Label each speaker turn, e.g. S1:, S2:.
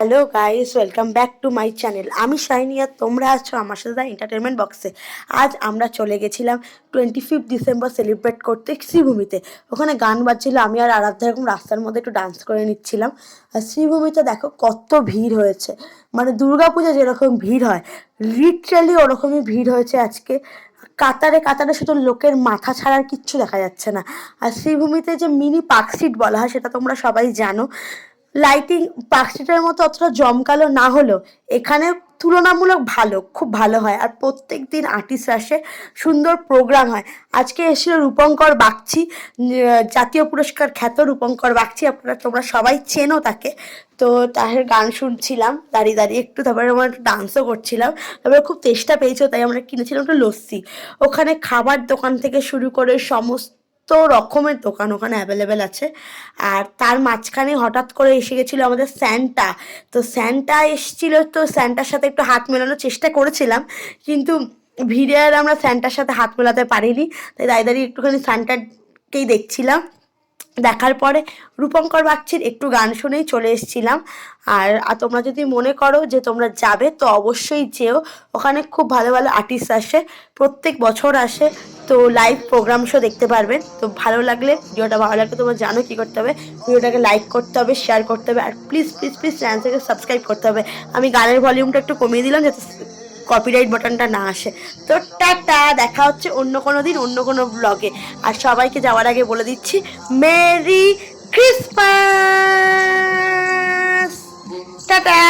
S1: Hello guys, welcome back to my channel. আমি shiny আর তোমরা আছো আমার সাথে এন্টারটেনমেন্ট বক্সে। আজ আমরা চলে গেছিলাম 25 ডিসেম্বর সেলিব্রেট করতে শ্রীভূমিতে। ওখানে গান বাজছিল, আমি আর আরাধ্যা এরকম রাস্তার মধ্যে একটু ডান্স করে নিচ্ছিলাম। আর শ্রীভূমিতে দেখো কত ভিড় হয়েছে, মানে দুর্গাপূজা যেরকম ভিড় হয় লিটারালি ওরকমই ভিড় হয়েছে আজকে। কাতারে কাতারে শুধু লোকের মাথা ছাড়ার কিচ্ছু দেখা যাচ্ছে না। আর শ্রীভূমিতে যে মিনি পার্কস্ট্রিট বলা হয় সেটা তোমরা সবাই জানো। লাইটিং পার্কস্ট্রিটের মতো অতটা জমকালো না হলেও এখানে তুলনামূলক ভালো, খুব ভালো হয়। আর প্রত্যেক দিন আর্টিস্ট আসে, সুন্দর প্রোগ্রাম হয়। আজকে এসেছিল রূপঙ্কর বাগচি, জাতীয় পুরস্কার খ্যাত রূপঙ্কর বাগচি, তোমরা সবাই চেনো তাকে। তো তার গান শুনছিলাম দাঁড়িয়ে দাঁড়িয়ে একটু, তারপরে আমরা একটু ডান্সও করছিলাম। তারপরে খুব তেষ্টা পেয়েছিল তাই আমরা কিনেছিলাম একটু লস্যি। ওখানে খাবার দোকান থেকে শুরু করে সমস্ত রকমের দোকান ওখানে অ্যাভেলেবেল আছে। আর তার মাঝখানে হঠাৎ করে এসে গেছিলো আমাদের স্যান্টা। তো স্যান্টা এসেছিল, তো স্যান্টার সাথে একটু হাত মেলানোর চেষ্টা করেছিলাম, কিন্তু ভিড়ে আর আমরা স্যান্টার সাথে হাত মেলাতে পারিনি। তাই দাঁড়িয়ে একটুখানি স্যান্টাকেই দেখছিলাম। দেখার পরে রূপঙ্কর বাগচির একটু গান শুনেই চলে এসেছিলাম। আর তোমরা যদি মনে করো যে তোমরা যাবে তো অবশ্যই যেও। ওখানে খুব ভালো ভালো আর্টিস্ট আসে, প্রত্যেক বছর আসে। তো লাইভ প্রোগ্রাম শো দেখতে পারবেন। তো ভিডিওটা ভালো লাগলে তোমরা জানো কী করতে হবে, ভিডিওটাকে লাইক করতে হবে, শেয়ার করতে হবে, আর প্লিজ প্লিজ প্লিজ চ্যানেলটাকে সাবস্ক্রাইব করতে হবে। আমি গানের ভলিউমটা একটু কমিয়ে দিলাম যাতে কপিরাইট বাটনটা না আসে। তো টাটা, দেখা হচ্ছে অন্য কোনো দিন অন্য কোনো ব্লগে। আর সবাইকে যাওয়ার আগে বলে দিচ্ছি মেরি ক্রিসমাস, টাটা।